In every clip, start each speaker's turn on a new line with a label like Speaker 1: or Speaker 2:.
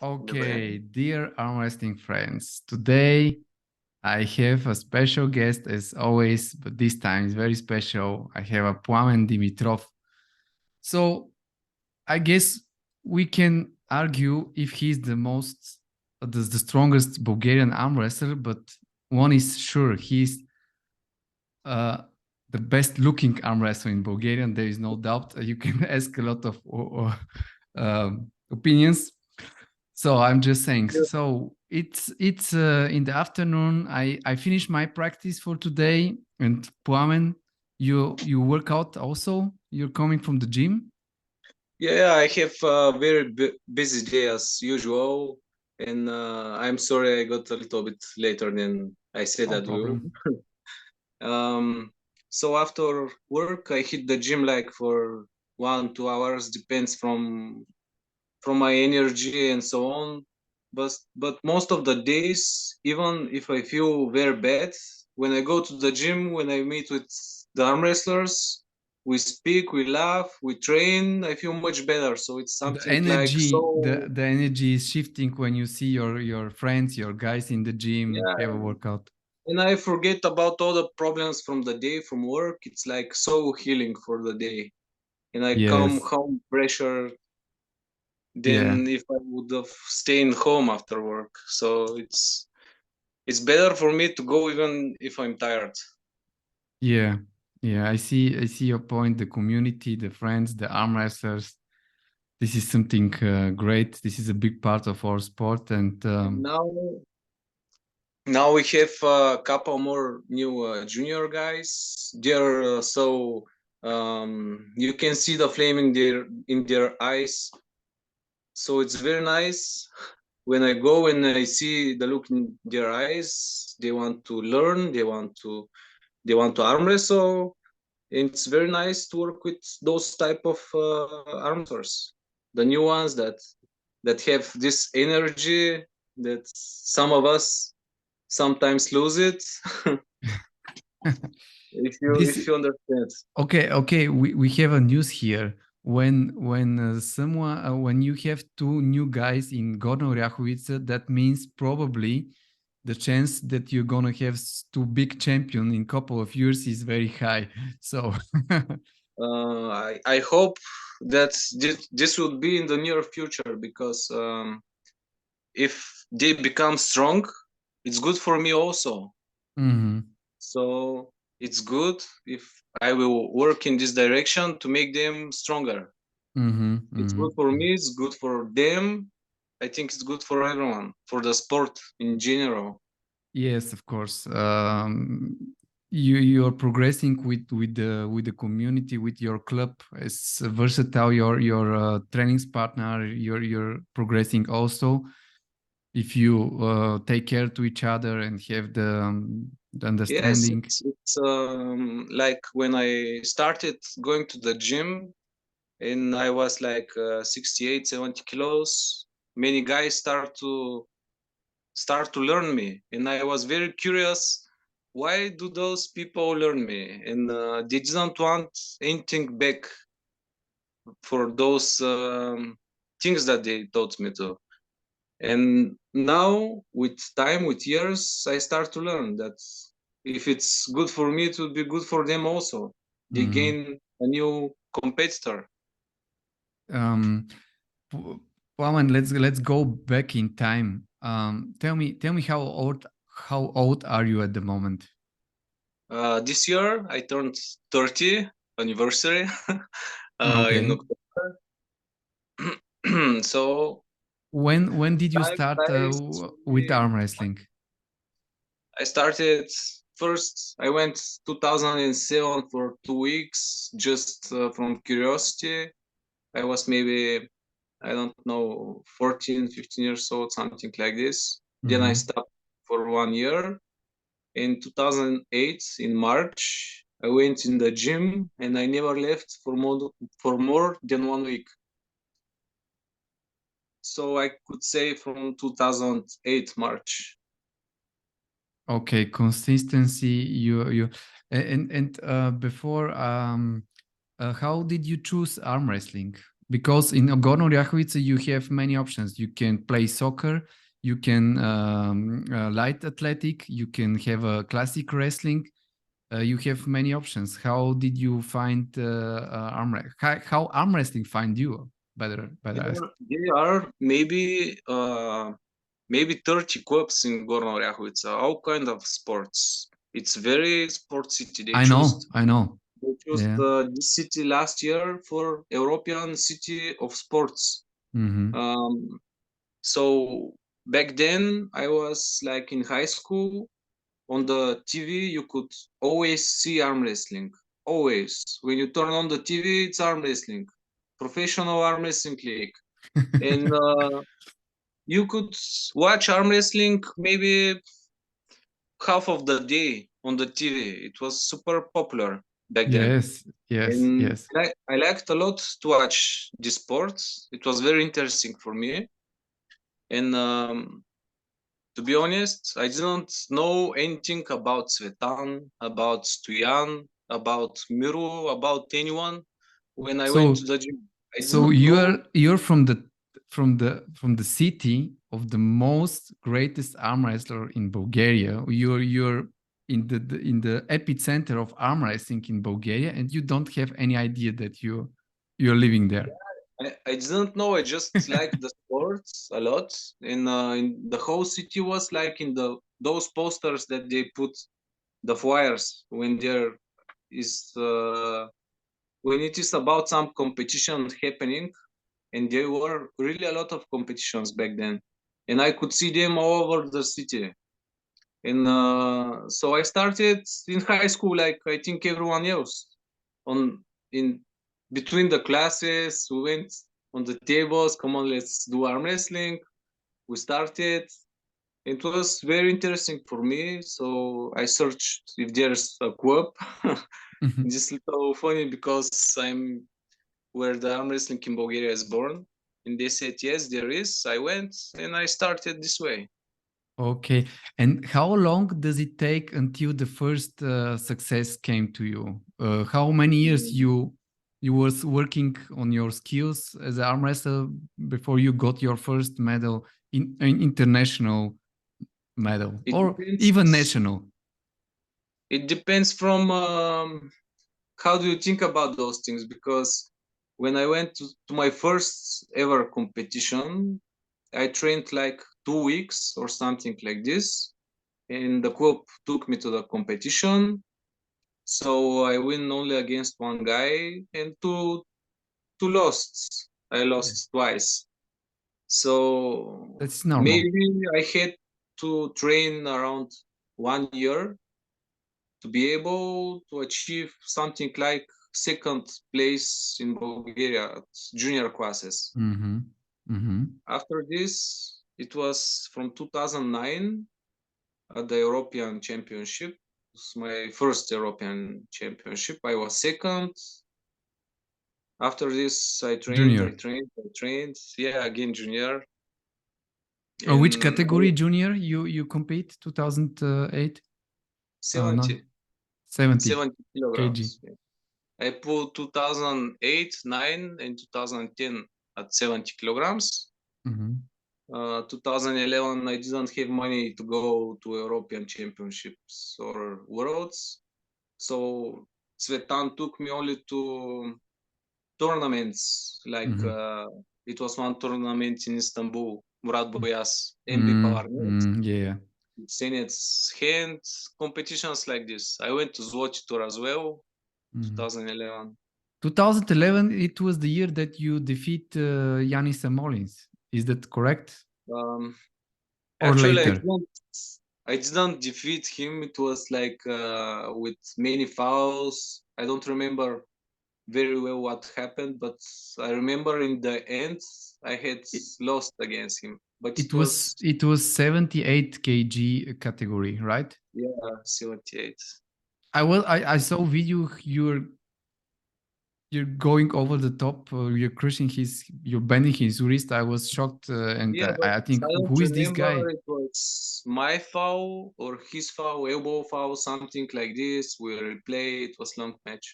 Speaker 1: Okay, dear arm wrestling friends, today I have a special guest as always, but this time it's very special. I have a Plamen Dimitrov. So I guess we can argue if he's the strongest Bulgarian arm wrestler, but one is sure, he's uh, the best looking arm wrestler in Bulgaria. There is no doubt. You can ask a lot of opinions. So I'm just saying.
Speaker 2: Yeah.
Speaker 1: So it's in the afternoon. I finished my practice for today. And Plamen, you work out also. You're coming from the gym.
Speaker 2: Yeah, I have a very busy day as usual, and I'm sorry I got a little bit later than I said
Speaker 1: No
Speaker 2: that will.
Speaker 1: problem.
Speaker 2: So after work, I hit the gym like for 1, 2 hours, depends from my energy and so on. But most of the days, even if I feel very bad, when I go to the gym, when I meet with the arm wrestlers, we speak, we laugh, we train, I feel much better. So it's
Speaker 1: The
Speaker 2: something like
Speaker 1: energy,
Speaker 2: so,
Speaker 1: the energy is shifting when you see your friends, your guys in the gym have a
Speaker 2: yeah.
Speaker 1: workout.
Speaker 2: And I forget about all the problems from the day from work. It's like so healing for the day. And I come
Speaker 1: Yes.
Speaker 2: home pressure
Speaker 1: Yeah.
Speaker 2: than if I would have stayed home after work. So it's better for me to go even if I'm tired.
Speaker 1: Yeah. Yeah. I see your point. The community, the friends, the arm wrestlers. This is something great. This is a big part of our sport. And
Speaker 2: And now we have a couple more new junior guys. They're so you can see the flame in their eyes. So it's very nice when I go and I see the look in their eyes. They want to learn. They want to arm wrestle. It's very nice to work with those type of arm wrestlers, the new ones that have this energy that some of us sometimes lose it. if you
Speaker 1: this
Speaker 2: if you understand.
Speaker 1: okay. We have a news here. When you have two new guys in Gorno Oryahovice, that means probably the chance that you're gonna have two big champion in couple of years is very high. So
Speaker 2: I hope that this will be in the near future because if they become strong, it's good for me also.
Speaker 1: Mhm,
Speaker 2: So it's good if I will work in this direction to make them stronger.
Speaker 1: mhm,
Speaker 2: It's good
Speaker 1: mhm.
Speaker 2: for me, it's good for them. I think it's good for everyone, for the sport in general.
Speaker 1: Yes, of course. You're progressing with the community, with your club. It's versatile. Your trainings partner. You're progressing also. If you take care to each other and have the
Speaker 2: Yes,
Speaker 1: understanding.
Speaker 2: it's like when I started going to the gym and I was like 68, 70 kilos. Many guys start to learn me, and I was very curious. Why do those people learn me? And they didn't want anything back for those things that they taught me to. And now, with time, with years, I start to learn that if it's good for me, it will be good for them also. They
Speaker 1: Mhm.
Speaker 2: gain a new competitor.
Speaker 1: Um, P- Pawan, let's go back in time. Tell me how old are you at the moment?
Speaker 2: This year, I turned 30 anniversary in
Speaker 1: Okay.
Speaker 2: October. So
Speaker 1: When did you
Speaker 2: time
Speaker 1: start
Speaker 2: flies.
Speaker 1: with arm wrestling?
Speaker 2: I started first. I went 2007 for 2 weeks just from curiosity. I was maybe I don't know 14, 15 years old, something like this. Then I
Speaker 1: Mm-hmm.
Speaker 2: stopped for 1 year. In 2008, in March, I went in the gym and I never left for more than 1 week. So I could say from 2008 March.
Speaker 1: Okay, consistency. And before how did you choose arm wrestling? Because in Gorno Riachowice you have many options. You can play soccer, you can light athletic, you can have a classic wrestling. You have many options. How did you find how arm wrestling find you? Better ask.
Speaker 2: There are maybe 30 clubs in Gorno Riachowice, all kind of sports. It's very sports city.
Speaker 1: I know.
Speaker 2: They chose
Speaker 1: Yeah.
Speaker 2: this city last year for European City of Sports.
Speaker 1: Mm-hmm.
Speaker 2: So back then I was like in high school. On the TV, you could always see arm wrestling. Always. When you turn on the TV, it's arm wrestling, professional arm wrestling league. And you could watch arm wrestling maybe half of the day on the TV. It was super popular back then.
Speaker 1: Yes. Yes.
Speaker 2: And
Speaker 1: Yes.
Speaker 2: I liked a lot to watch this sport. It was very interesting for me. And to be honest, I didn't know anything about Cvetan, about Stoyan, about Miru, about anyone when I went
Speaker 1: So
Speaker 2: to the gym. I
Speaker 1: so
Speaker 2: didn't know.
Speaker 1: you're from the city of the most greatest arm wrestler in Bulgaria. You're in the epicenter of arm wrestling in Bulgaria, and you don't have any idea that you're living there.
Speaker 2: I didn't know. I just liked the sports a lot, and in the whole city was like in the those posters that they put the flyers when there is when it is about some competition happening, and there were really a lot of competitions back then, and I could see them all over the city. And so I started in high school, like I think everyone else. On in between the classes, we went on the tables. Come on, let's do arm wrestling. We started. It was very interesting for me. So I searched if there's a club. Just little funny because I'm where the arm wrestling in Bulgaria is born. And they said yes, there is. I went and I started this way.
Speaker 1: Okay. And how long does it take until the first success came to you? How many years you was working on your skills as an arm wrestler before you got your first medal in international medal
Speaker 2: It
Speaker 1: or even
Speaker 2: depends.
Speaker 1: national?
Speaker 2: It depends from how do you think about those things. Because when I went to my first ever competition, I trained like 2 weeks or something like this, and the club took me to the competition. So I win only against one guy and two lost. I
Speaker 1: Yeah.
Speaker 2: lost twice. So
Speaker 1: That's normal.
Speaker 2: maybe I had to train around 1 year to be able to achieve something like second place in Bulgaria at junior classes.
Speaker 1: Mm-hmm. Mm-hmm.
Speaker 2: After this, it was from 2009 at the European Championship. It was my first European Championship. I was second. After this, I trained, I
Speaker 1: Junior.
Speaker 2: trained, I trained. Yeah, again, junior.
Speaker 1: Which
Speaker 2: And
Speaker 1: category junior you compete? 2008? No,
Speaker 2: 70,
Speaker 1: 70
Speaker 2: 70
Speaker 1: kg.
Speaker 2: kilograms. I pulled 2008, 9, and 2010 at 70 kilograms.
Speaker 1: Mm-hmm.
Speaker 2: 2011, I didn't have money to go to European Championships or Worlds. So Cvetan took me only to tournaments. Like
Speaker 1: Mm-hmm.
Speaker 2: it was one tournament in Istanbul, Murat Boyas, MB Powernet,
Speaker 1: Mm-hmm. Yeah.
Speaker 2: Senate's hand, competitions like this. I went to Zloty Tour as well,
Speaker 1: Mm-hmm.
Speaker 2: 2011.
Speaker 1: 2011, it was the year that you defeat Yanis Samolins. Is that correct?
Speaker 2: Um,
Speaker 1: Or
Speaker 2: Actually,
Speaker 1: later?
Speaker 2: I didn't defeat him. It was like with many fouls. I don't remember very well what happened, but I remember in the end I had
Speaker 1: It,
Speaker 2: lost against him. But
Speaker 1: it
Speaker 2: it
Speaker 1: was
Speaker 2: was,
Speaker 1: it was 78 kg category, right?
Speaker 2: yeah, 78.
Speaker 1: I saw video you're going over the top, you're crushing you're bending his wrist. I was shocked, and
Speaker 2: Yeah, but
Speaker 1: I think
Speaker 2: I don't
Speaker 1: who is this
Speaker 2: remember
Speaker 1: guy?
Speaker 2: it was my foul or his foul, elbow foul, something like this. We replay. It was long match.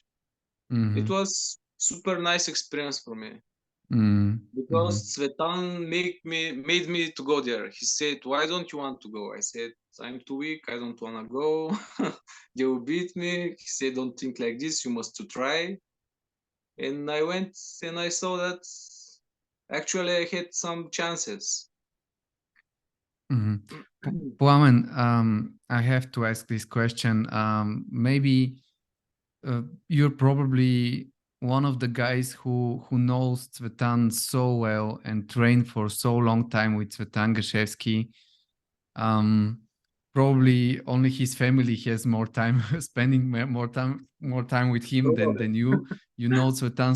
Speaker 2: It
Speaker 1: Mm-hmm.
Speaker 2: was super nice experience for me. because Cvetan made me to go there. He said, "Why don't you want to go?" I said, "I'm too weak. I don't want to go. They will beat me." He said, "Don't think like this. You must to try." And I went and I saw that actually I had some chances.
Speaker 1: Plamen, I have to ask this question. Maybe you're probably one of the guys who knows Cvetan so well and trained for so long time with Cvetan Gashevski. Probably only his family has more time spending more time with him than you. You know Cvetan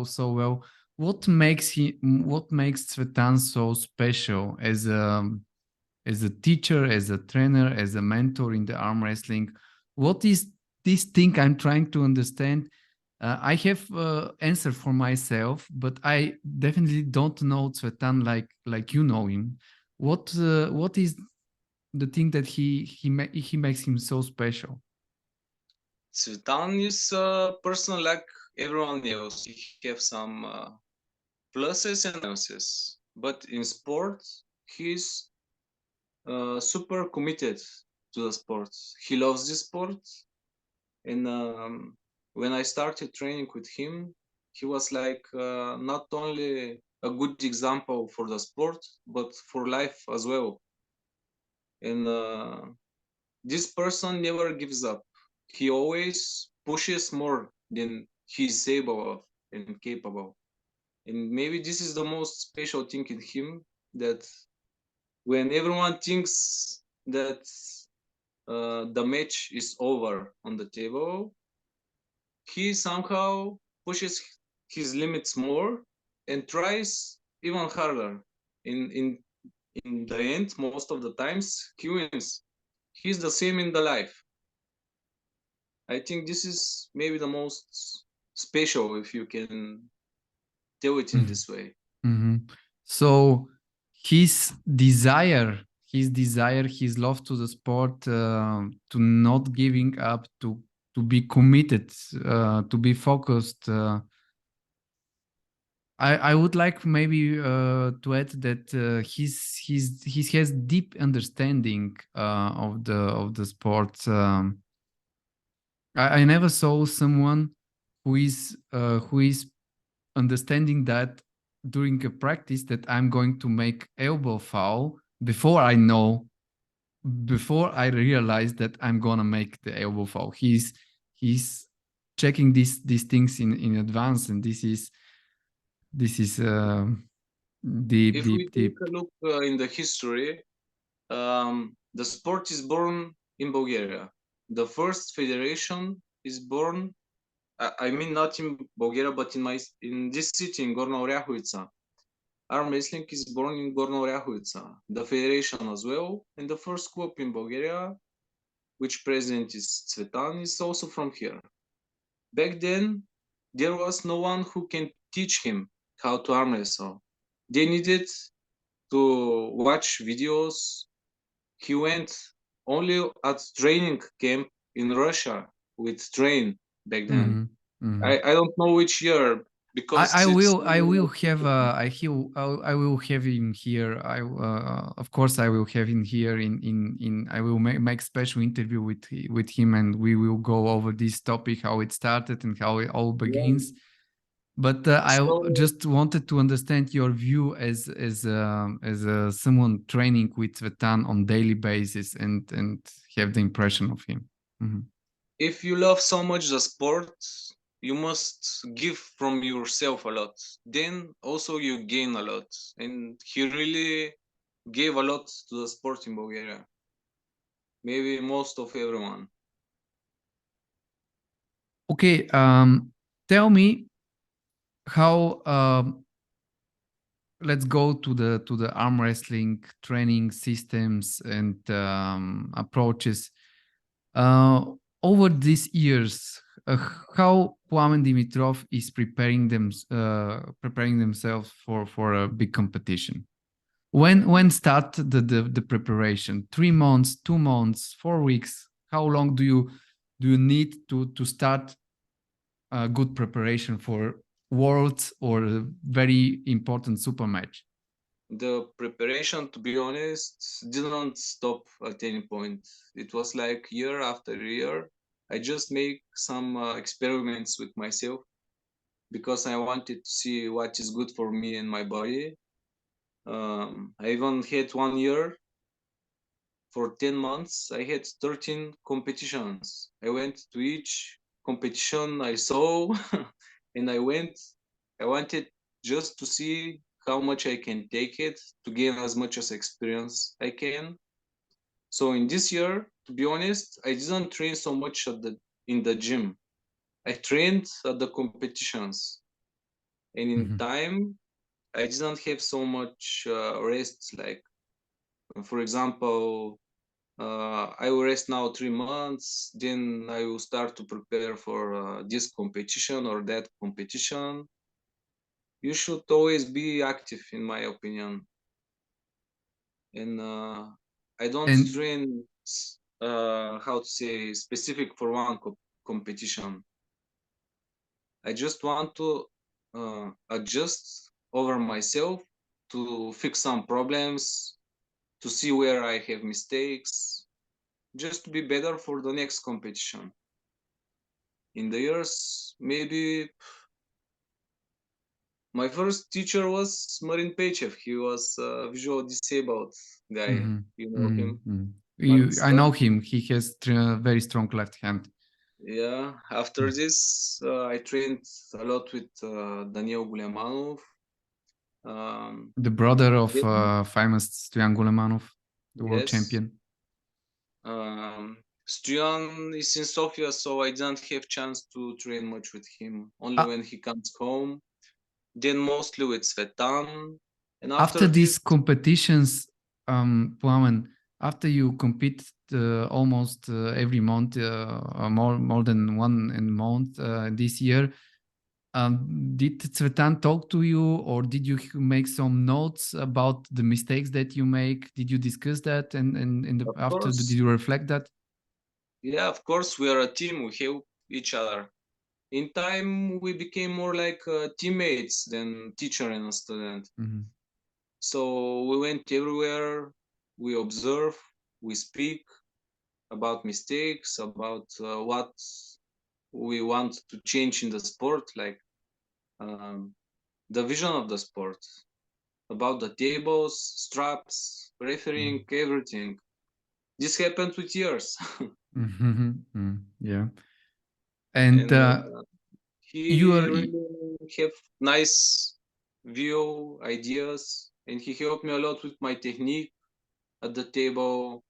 Speaker 1: so well. What makes Cvetan so special as a teacher, as a trainer, as a mentor in the arm wrestling? What is this thing I'm trying to understand? I have answer for myself, but I definitely don't know Cvetan like you know him. What is the thing that he makes him so special?
Speaker 2: Cvetan is a person like everyone else. He have some pluses and minuses, but in sport, he's super committed to the sport. He loves the sport, and when I started training with him, he was like not only a good example for the sport, but for life as well. And this person never gives up. He always pushes more than he's able of and capable. And maybe this is the most special thing in him, that when everyone thinks that the match is over on the table, he somehow pushes his limits more and tries even harder. In the end, most of the times he wins. He's the same in the life. I think this is maybe the most special, if you can tell it in this way.
Speaker 1: So his love to the sport, to not giving up, to be committed, to be focused. I would like maybe to add that he has deep understanding of the sport. I never saw someone who is understanding that during a practice that I'm going to make elbow foul before I realize that I'm gonna make the elbow foul. He's checking these things in advance, and this is deep
Speaker 2: If we
Speaker 1: deep
Speaker 2: take
Speaker 1: deep.
Speaker 2: a look in the history, the sport is born in Bulgaria. The first federation is born, I mean, not in Bulgaria, but in this city, in Gorna Oryahovica. Arm wrestling is born in Gorna Oryahovica, the federation as well, and the first club in Bulgaria, which president is Cvetan, is also from here. Back then, there was no one who can teach him how to arm wrestle. They needed to watch videos. He went only at training camp in Russia with train back then. I don't know which year, because it's
Speaker 1: I will have I will have him here. Of course I will have him here in I will make special interview with him, and we will go over this topic, how it started and how it all begins.
Speaker 2: yeah.
Speaker 1: But I
Speaker 2: So
Speaker 1: just wanted to understand your view as someone training with Cvetan on daily basis and have the impression of him.
Speaker 2: if you love so much the sport, you must give from yourself a lot. Then also you gain a lot. And he really gave a lot to the sport in Bulgaria. Maybe most of everyone.
Speaker 1: Okay, tell me how. Let's go to the arm wrestling training systems and approaches. Over these years, how Plamen Dimitrov is preparing themselves for a big competition. When start the preparation? 3 months, 2 months, 4 weeks? How long do you need to start a good preparation for world or a very important super match?
Speaker 2: The preparation, to be honest, didn't stop at any point. It was like year after year. I just make some experiments with myself because I wanted to see what is good for me and my body. I even had 1 year for 10 months. I had 13 competitions. I went to each competition I saw and I wanted just to see how much I can take it to gain as much as experience I can. So in this year, to be honest, I didn't train so much in the gym. I trained at the competitions, and in
Speaker 1: Mhm.
Speaker 2: time, I didn't have so much rest. Like for example, I will rest now 3 months, then I will start to prepare for this competition or that competition. You should always be active, in my opinion, and I don't
Speaker 1: And
Speaker 2: train how to say specific for one competition. I just want to adjust over myself to fix some problems, to see where I have mistakes, just to be better for the next competition. In the years, maybe my first teacher was Marin Pechev. He was a visual disabled guy.
Speaker 1: mhm,
Speaker 2: You know
Speaker 1: mhm,
Speaker 2: him.
Speaker 1: mhm.
Speaker 2: But
Speaker 1: I know him. He has very strong left hand.
Speaker 2: yeah, after
Speaker 1: Mm.
Speaker 2: this, I trained a lot with Daniel Gulemanov.
Speaker 1: The brother of
Speaker 2: Then,
Speaker 1: famous Stoyan Gulemanov, the world
Speaker 2: yes,
Speaker 1: champion.
Speaker 2: Struan is in Sofia, so I didn't have chance to train much with him. Only
Speaker 1: Uh,
Speaker 2: when he comes home. Then mostly with Cvetan. And
Speaker 1: After
Speaker 2: after this,
Speaker 1: these competitions, Plamen, after you compete almost every month, more than one in month this year, did Cvetan talk to you, or did you make some notes about the mistakes that you make? Did you discuss that, and
Speaker 2: of
Speaker 1: after did
Speaker 2: course,
Speaker 1: you reflect that?
Speaker 2: yeah, of course, we are a team. We help each other. In time, we became more like teammates than teacher and a student.
Speaker 1: Mhm.
Speaker 2: So we went everywhere. We observe. We speak about mistakes, about what we want to change in the sport, like um, the vision of the sport, about the tables, straps, refereeing,
Speaker 1: Mhm.
Speaker 2: everything. This happened with years.
Speaker 1: Mhm. Mhm. Yeah, and
Speaker 2: And
Speaker 1: you
Speaker 2: he
Speaker 1: are.
Speaker 2: really have nice view ideas, and he helped me a lot with my technique at the table.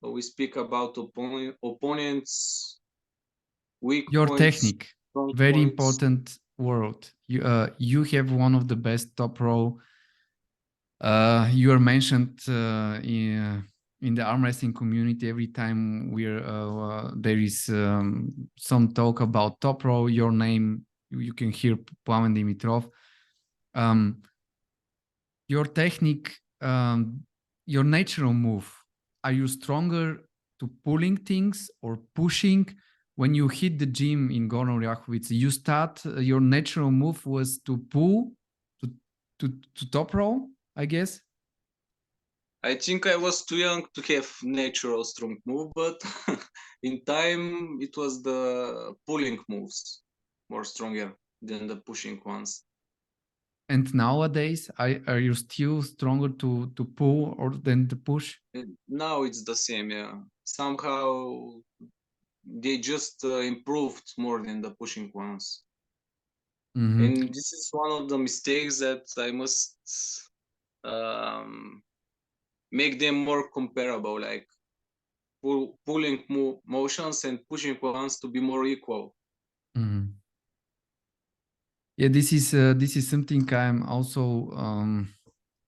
Speaker 2: We speak about opponents, weak
Speaker 1: Your
Speaker 2: points,
Speaker 1: technique,
Speaker 2: strong
Speaker 1: very
Speaker 2: points.
Speaker 1: important word. You have one of the best top row. You are mentioned in the arm wrestling community every time there is some talk about top row. Your name, you can hear Plamen Dimitrov. Um, your technique, your natural move. Are you stronger to pulling things or pushing? When you hit the gym in Gorno Ryachowicz, you start your natural move was to pull to top row, I guess.
Speaker 2: I think I was too young to have natural strong move, but in time it was the pulling moves more stronger than the pushing ones.
Speaker 1: And nowadays, are you still stronger to pull or than to push?
Speaker 2: And now it's the same, yeah. Somehow they just improved more than the pushing ones.
Speaker 1: Mhm.
Speaker 2: And this is one of the mistakes that I must um, make them more comparable, like pulling motions and pushing ones to be more equal.
Speaker 1: Mhm. Yeah, this is something I'm also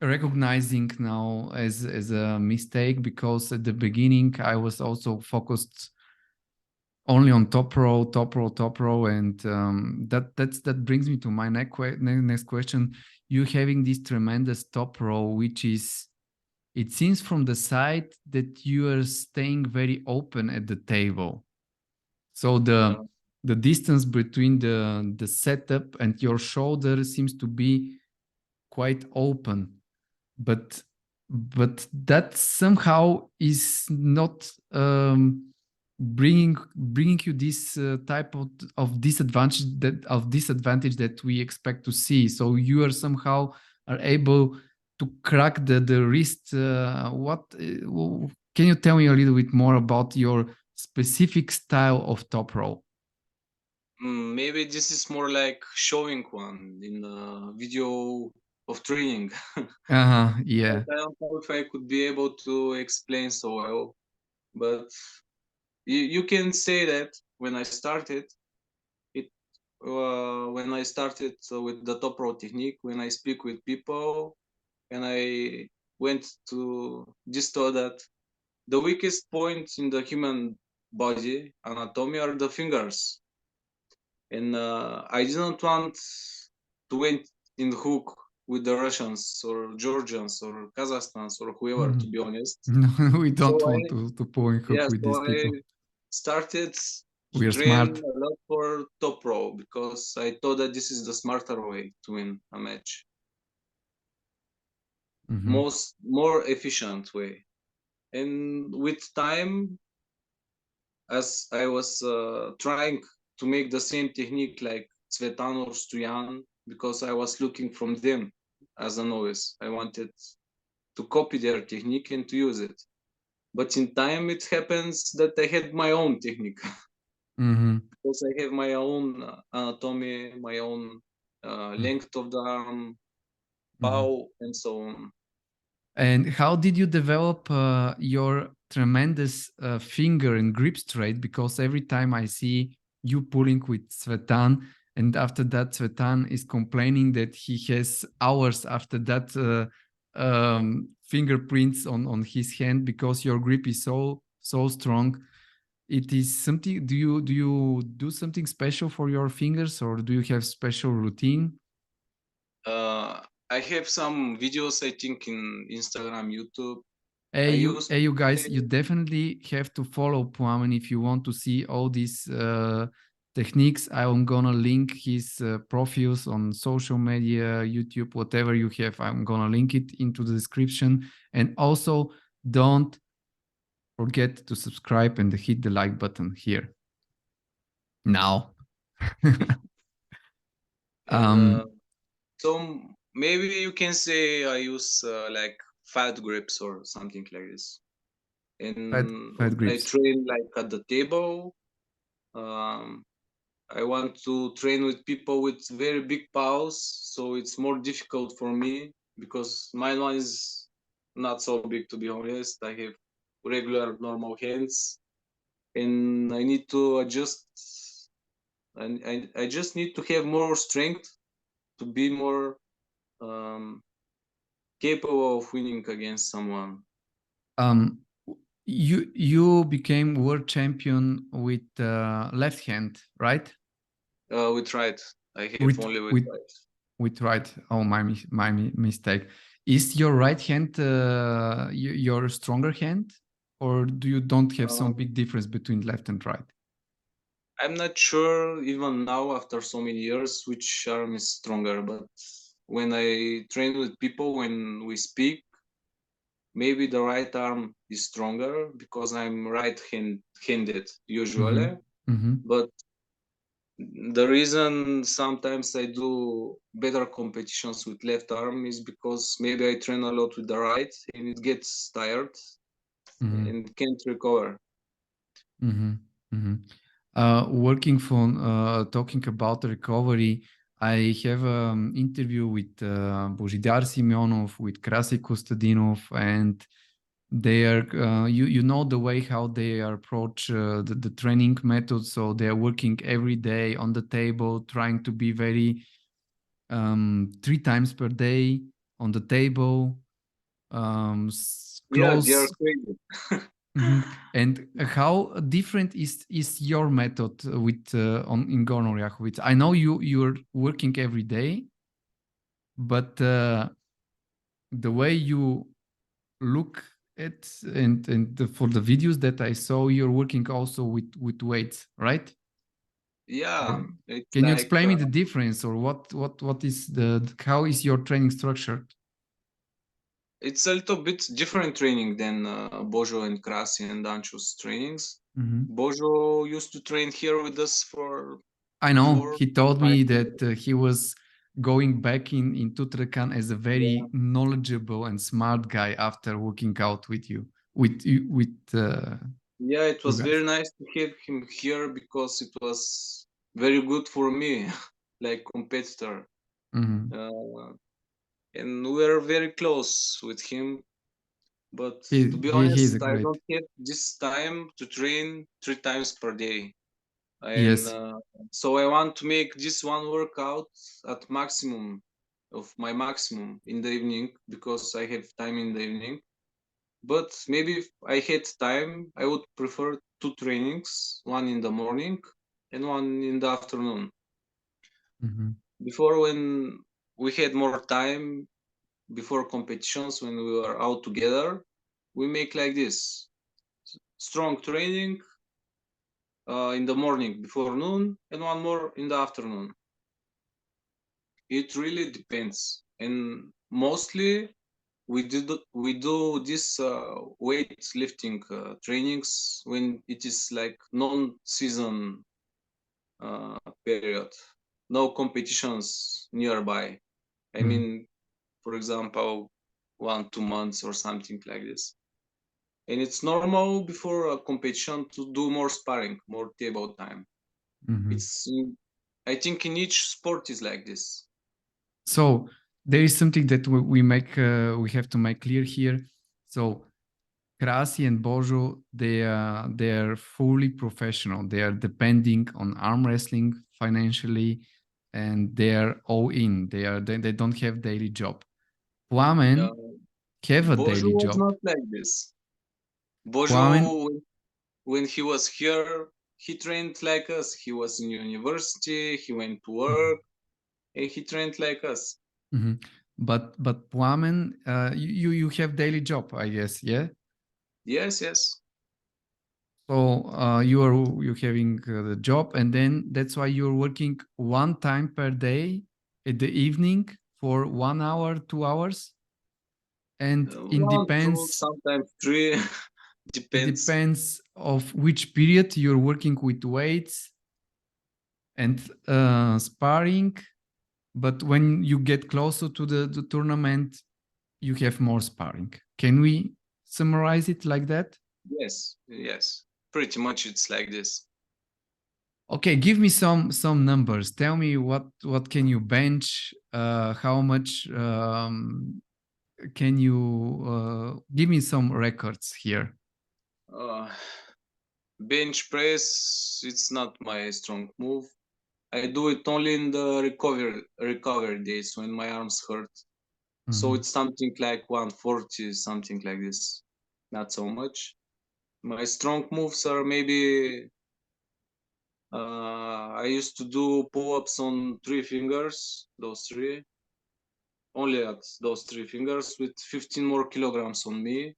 Speaker 1: recognizing now as a mistake, because at the beginning I was also focused only on top row, and that brings me to my next question. You having this tremendous top row, which is, it seems from the side that you are staying very open at the table. So
Speaker 2: Yeah.
Speaker 1: the distance between the setup and your shoulder seems to be quite open, but that somehow is not bringing you this type of disadvantage that we expect to see. So you are somehow are able to crack the wrist. Can you tell me a little bit more about your specific style of Toproll?
Speaker 2: Maybe this is more like showing one in a video of training.
Speaker 1: Yeah.
Speaker 2: I don't know if I could be able to explain so well, but you can say that when I started it, when I started with the top row technique, when I speak with people, and I went to discover that the weakest point in the human body anatomy are the fingers, and I didn't want to went in hook with the Russians or Georgians or Kazakhstans or whoever, to be honest.
Speaker 1: No, we
Speaker 2: So
Speaker 1: don't want
Speaker 2: I,
Speaker 1: to pull in hook
Speaker 2: yeah,
Speaker 1: with
Speaker 2: so
Speaker 1: these
Speaker 2: I
Speaker 1: people.
Speaker 2: started to
Speaker 1: We are
Speaker 2: train
Speaker 1: smart.
Speaker 2: a lot for top row because I thought that this is the smarter way to win a match,
Speaker 1: Mm-hmm.
Speaker 2: more efficient way. And with time, as I was trying to make the same technique like Cvetan or Stoyan, because I was looking from them as a novice. I wanted to copy their technique and to use it. But in time, it happens that I had my own technique
Speaker 1: Mm-hmm.
Speaker 2: because I have my own anatomy, my own length of the arm,
Speaker 1: Mm-hmm.
Speaker 2: bow, and so on.
Speaker 1: And how did you develop your tremendous finger and grip straight? Because every time I see you pulling with Cvetan, and after that, Cvetan is complaining that he has hours after that fingerprints on his hand because your grip is so strong. It is something. Do you do something special for your fingers, or do you have special routine?
Speaker 2: Uh, I have some videos, I think, in Instagram, YouTube.
Speaker 1: Hey
Speaker 2: I
Speaker 1: you,
Speaker 2: used
Speaker 1: hey
Speaker 2: to
Speaker 1: you guys, you
Speaker 2: train.
Speaker 1: definitely have to follow Plamen if you want to see all these techniques. I'm gonna link his profiles on social media, YouTube, whatever you have. I'm gonna link it into the description. And also, don't forget to subscribe and hit the like button here now.
Speaker 2: And
Speaker 1: um,
Speaker 2: so maybe you can say I use like fat grips or something like this.
Speaker 1: fat,
Speaker 2: And
Speaker 1: fat
Speaker 2: when I
Speaker 1: grips.
Speaker 2: train like at the table, um, I want to train with people with very big paws, so it's more difficult for me because my one is not so big, to be honest. I have regular normal hands, and I need to adjust. And I just need to have more strength to be more um, capable of winning against someone.
Speaker 1: Um, you became world champion with left hand, right?
Speaker 2: With right, I have
Speaker 1: With
Speaker 2: only with
Speaker 1: with
Speaker 2: right.
Speaker 1: with right. Oh, mistake. Is your right hand your stronger hand, or do you don't have some
Speaker 2: Um,
Speaker 1: big difference between left and right?
Speaker 2: I'm not sure even now after so many years which arm is stronger, but when I train with people, when we speak, maybe the right arm is stronger because I'm handed
Speaker 1: Mm-hmm.
Speaker 2: usually.
Speaker 1: Mm-hmm.
Speaker 2: But the reason sometimes I do better competitions with left arm is because maybe I train a lot with the right and it gets tired
Speaker 1: Mm-hmm.
Speaker 2: and can't recover.
Speaker 1: Mm-hmm. Mm-hmm. Working for talking about recovery, I have an interview with Božidar Simionov, with Krasik Kostadinov, and they are you know the way how they approach the training method. So they are working every day on the table, trying to be very 3 times per day on the table,
Speaker 2: Yeah, they are
Speaker 1: close.
Speaker 2: crazy.
Speaker 1: Mhm. And how different is your method with on in Gorno Yahovic? I know you're working every day, but the way you look at for the videos that I saw, you're working also with weights, right?
Speaker 2: Yeah,
Speaker 1: Or
Speaker 2: it's
Speaker 1: can you
Speaker 2: like
Speaker 1: explain me the difference, or what is how is your training structured?
Speaker 2: it's a little bit different training than Bojo and Krasi and Ancho's trainings.
Speaker 1: Mhm.
Speaker 2: Bojo used to train here with us for
Speaker 1: I know
Speaker 2: four,
Speaker 1: he told
Speaker 2: five
Speaker 1: me
Speaker 2: years.
Speaker 1: that he was going back in Tutrekan as a
Speaker 2: Yeah,
Speaker 1: very knowledgeable and smart guy after working out with you, with
Speaker 2: yeah, it
Speaker 1: you
Speaker 2: was
Speaker 1: guys.
Speaker 2: very nice to have him here because it was very good for me, like competitor.
Speaker 1: Mhm.
Speaker 2: Uh, and we were very close with him. But to be
Speaker 1: He's a
Speaker 2: honest, I
Speaker 1: great.
Speaker 2: don't have this time to train 3 times per day. And
Speaker 1: Yes.
Speaker 2: so I want to make this one workout at maximum of my maximum in the evening because I have time in the evening. But maybe if I had time, I would prefer two trainings, one in the morning and one in the afternoon.
Speaker 1: Mhm.
Speaker 2: Before, when we had more time, before competitions, when we were out together, we make like this: strong training in the morning before noon and one more in the afternoon. It really depends, and mostly we do this weightlifting trainings when it is like non-season period, no competitions nearby. I
Speaker 1: Mhm.
Speaker 2: mean, for example, 1 2 months or something like this. And it's normal before a competition to do more sparring, more table time.
Speaker 1: Mhm.
Speaker 2: It's I think in each sport is like this.
Speaker 1: So there is something that we have to make clear here. So Krasi and Bojo, they are fully professional. They are depending on arm wrestling financially, and they are all in. They don't have daily job.
Speaker 2: Uh,
Speaker 1: Plamen have a
Speaker 2: Bojo
Speaker 1: daily
Speaker 2: was
Speaker 1: job.
Speaker 2: not like this.
Speaker 1: Plamen,
Speaker 2: Bojo, when he was here, he trained like us. He was in university, he went to work, and he trained like us.
Speaker 1: mhm. But Plamen, you have daily job, I guess, yeah.
Speaker 2: Yes, yes.
Speaker 1: So you having the job, and then that's why you're working one time per day at the evening for 1 hour, 2 hours, and
Speaker 2: One, two, sometimes three,
Speaker 1: it
Speaker 2: depends.
Speaker 1: depends of which period you're working with weights and sparring. But when you get closer to the tournament, you have more sparring. Can we summarize it like that?
Speaker 2: Yes, yes. Pretty much it's like this.
Speaker 1: Okay, give me some numbers. Tell me what can you bench? How much can you give me some records here?
Speaker 2: Uh, Bench press, it's not my strong move. I do it only in the recovery days when my arms hurt. So
Speaker 1: Mhm.
Speaker 2: it's something like 140, something like this. Not so much. My strong moves are maybe I used to do pull-ups on 3 fingers, those three, only at those 3 fingers with 15 more kilograms on me.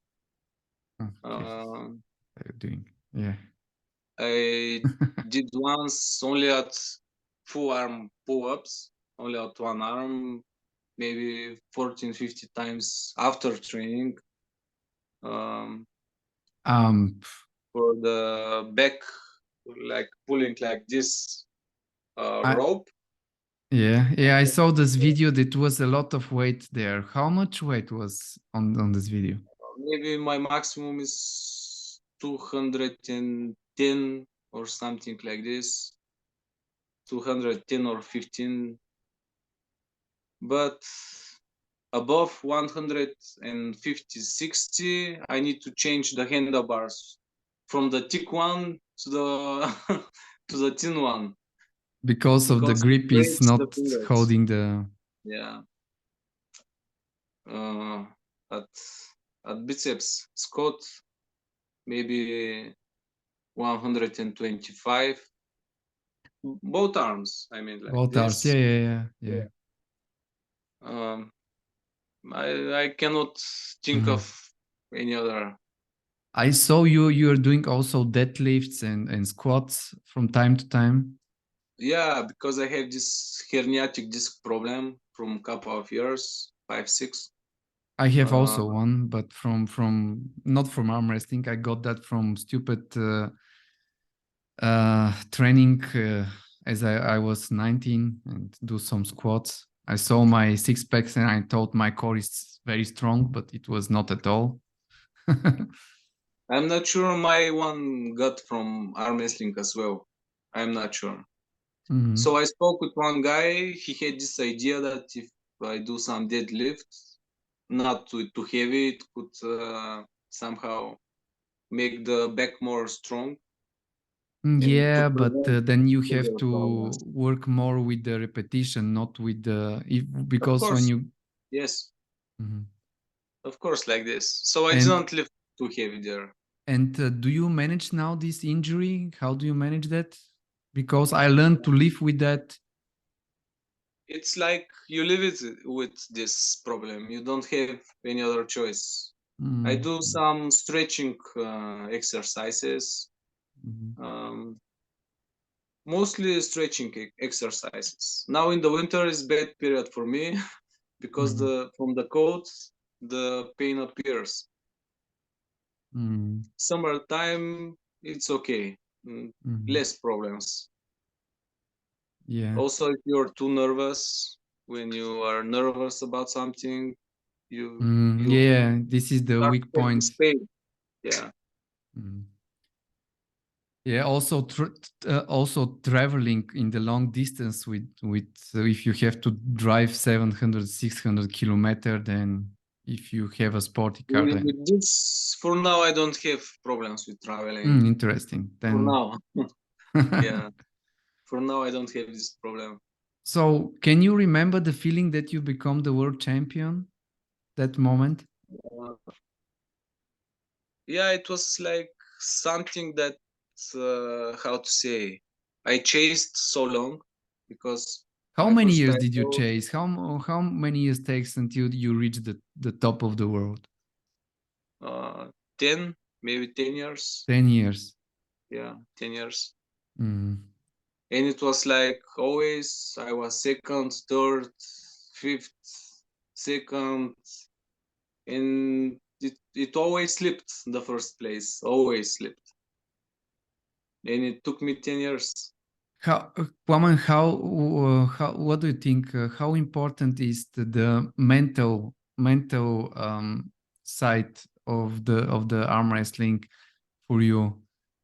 Speaker 1: Okay,
Speaker 2: Uh,
Speaker 1: how are you doing? Yeah.
Speaker 2: I did once only at full arm pull-ups, only at one arm, maybe 14, 50 times after training. Um,
Speaker 1: um
Speaker 2: for the back, like pulling like this
Speaker 1: I
Speaker 2: rope.
Speaker 1: yeah, I saw this video. That was a lot of weight there. How much weight was on this video?
Speaker 2: Maybe my maximum is 210 or something like this, 210 or 15. But above 150, 60, I need to change the handlebars from the thick one to the to the thin one
Speaker 1: Because of the
Speaker 2: because it
Speaker 1: grip is
Speaker 2: breaks the
Speaker 1: not
Speaker 2: fingers.
Speaker 1: holding the.
Speaker 2: Yeah. uh, at biceps squat maybe 125, both arms, I mean, like
Speaker 1: Both arms. Yeah,
Speaker 2: this.
Speaker 1: yeah, yeah, yeah.
Speaker 2: um, I cannot think
Speaker 1: Mhm.
Speaker 2: of any other.
Speaker 1: I saw you're doing also deadlifts and squats from time to time.
Speaker 2: Yeah, because I have this herniatic disc problem from a couple of years, 5, 6.
Speaker 1: I have
Speaker 2: Uh,
Speaker 1: also one, but from not from arm wrestling. I got that from stupid training as I was 19 and do some squats. I saw my six packs and I thought my core is very strong, but it was not at all.
Speaker 2: I'm not sure my one got from arm wrestling as well. I'm not sure.
Speaker 1: Mhm.
Speaker 2: So I spoke with one guy. He had this idea that if I do some deadlifts, not too heavy, it could somehow make the back more strong and to
Speaker 1: Yeah, but
Speaker 2: prevent
Speaker 1: then you have
Speaker 2: further
Speaker 1: to
Speaker 2: problems.
Speaker 1: work more with the repetition, not with the
Speaker 2: Of
Speaker 1: because when
Speaker 2: course,
Speaker 1: you
Speaker 2: yes,
Speaker 1: Mhm.
Speaker 2: of course, like this. So I
Speaker 1: and
Speaker 2: didn't lift too heavy there.
Speaker 1: do you manage now this injury? How do you manage that? Because I learned to live with that.
Speaker 2: It's like you live it with this problem. You don't have any other choice. I
Speaker 1: Mm,
Speaker 2: do some stretching exercises,
Speaker 1: mhm,
Speaker 2: um, mostly stretching exercises. Now in the winter is bad period for me because
Speaker 1: mhm,
Speaker 2: the from the cold the pain appears.
Speaker 1: mm,
Speaker 2: Summertime it's okay,
Speaker 1: mhm.
Speaker 2: less problems.
Speaker 1: Yeah.
Speaker 2: Also, if you're too nervous, when you are nervous about something, you
Speaker 1: Yeah, this is the
Speaker 2: start
Speaker 1: weak
Speaker 2: to have this
Speaker 1: point.
Speaker 2: pain. Yeah.
Speaker 1: Mm. Yeah, also also traveling in the long distance with if you have to drive 700 600 kilometer, then if you have a sporty car, then
Speaker 2: With this, for now, I don't have problems with traveling.
Speaker 1: interesting.
Speaker 2: For
Speaker 1: Then
Speaker 2: now, yeah. For now, I don't have this problem.
Speaker 1: so can you remember the feeling that you become the world champion? That moment?
Speaker 2: Uh, yeah, it was like something that, how to say, I chased so long because
Speaker 1: How
Speaker 2: my
Speaker 1: many
Speaker 2: first
Speaker 1: years did you
Speaker 2: title,
Speaker 1: chase? How many years takes until you reach the top of the world?
Speaker 2: uh, 10, maybe 10 years.
Speaker 1: 10 years.
Speaker 2: Yeah, 10 years.
Speaker 1: Mm.
Speaker 2: And it was like always I was second, third, fifth, second, and it always slipped the first place, always slipped. And it took me 10 years.
Speaker 1: How, Waman, how, what do you think? How important is the mental side of the arm wrestling for you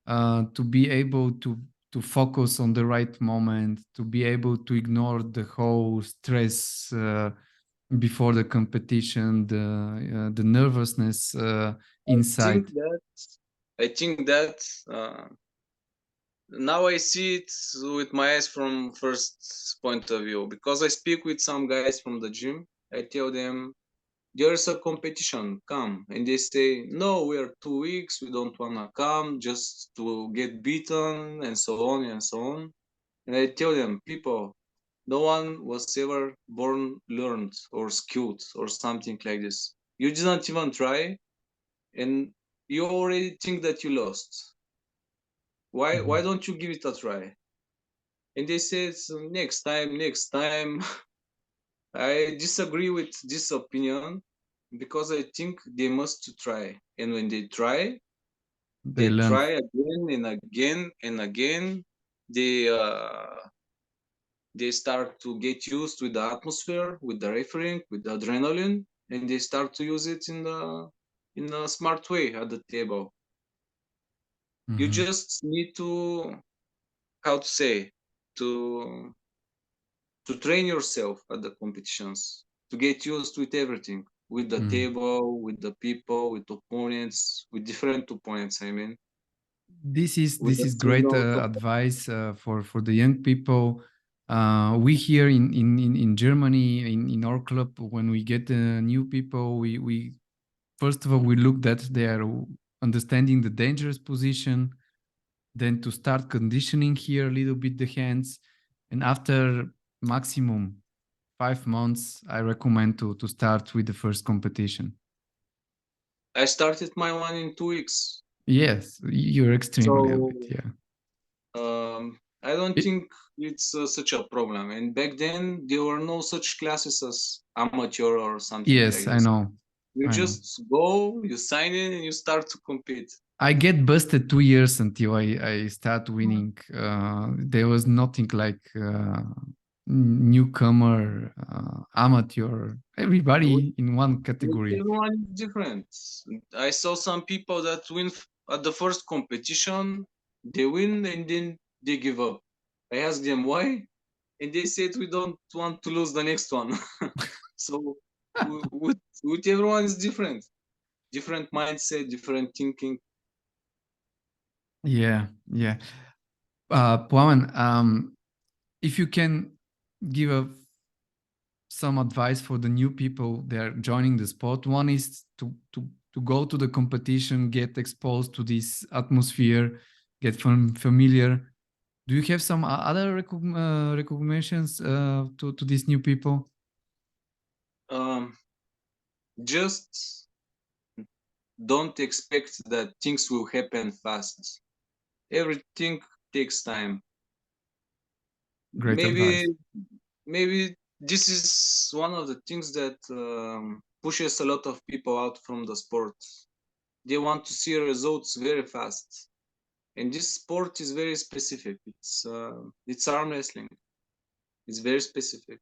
Speaker 1: to be able to focus on the right moment, to be able to ignore the whole stress before the competition, the nervousness
Speaker 2: I think
Speaker 1: inside?
Speaker 2: that I think that now I see it with my eyes from first point of view because I speak with some guys from the gym. I tell them there's a competition, come, and they say no, we are 2 weeks, we don't wanna come just to get beaten and so on and so on. And I tell them, people, no one was ever born learned or skilled or something like this. You didn't even try, and you already think that you lost. Why
Speaker 1: Mhm.
Speaker 2: don't you give it a try? And they said, "So next time, next time." I disagree with this opinion because I think they must try. And when
Speaker 1: They
Speaker 2: they
Speaker 1: learn.
Speaker 2: try again and again and again. They start to get used with the atmosphere, with the refereeing, with the adrenaline, and they start to use it in a smart way at the table. You
Speaker 1: Mhm.
Speaker 2: just need to, how to say, to train yourself at the competitions, to get used with everything, with the
Speaker 1: Mm.
Speaker 2: table, with the people, with opponents, with different opponents. I mean, with
Speaker 1: This
Speaker 2: the
Speaker 1: is great
Speaker 2: singles.
Speaker 1: advice for the young people. We here in Germany in our club, when we get new people, we first of all we look that they are understanding the dangerous position, then to start conditioning here a little bit the hands, and after maximum 5 months, I recommend to start with the first competition.
Speaker 2: I started my one in 2 weeks.
Speaker 1: Yes, you're extremely a
Speaker 2: So
Speaker 1: bit, yeah.
Speaker 2: um, I don't think it's such a problem. And back then, there were no such classes as amateur or something like
Speaker 1: Yes, I
Speaker 2: this.
Speaker 1: know.
Speaker 2: You
Speaker 1: I know.
Speaker 2: just go, you sign in, and you start to compete.
Speaker 1: I get busted 2 years until I start winning. There was nothing like newcomer, amateur,
Speaker 2: With,
Speaker 1: everybody in one
Speaker 2: with
Speaker 1: category.
Speaker 2: everyone is different. I saw some people that win at the first competition, they win and then they give up. I asked them why, and they said we don't want to lose the next one. So with everyone is different mindset, different thinking.
Speaker 1: Yeah, yeah. Plamen, if you can give some advice for the new people that are joining the sport, one is to go to the competition, get exposed to this atmosphere, get familiar. Do you have some other recommendations to these new people?
Speaker 2: Um, just don't expect that things will happen fast. Everything takes time.
Speaker 1: Great
Speaker 2: Maybe
Speaker 1: advice.
Speaker 2: maybe this is one of the things that pushes a lot of people out from the sport. They want to see results very fast, and this sport is very specific. It's arm wrestling. It's very specific.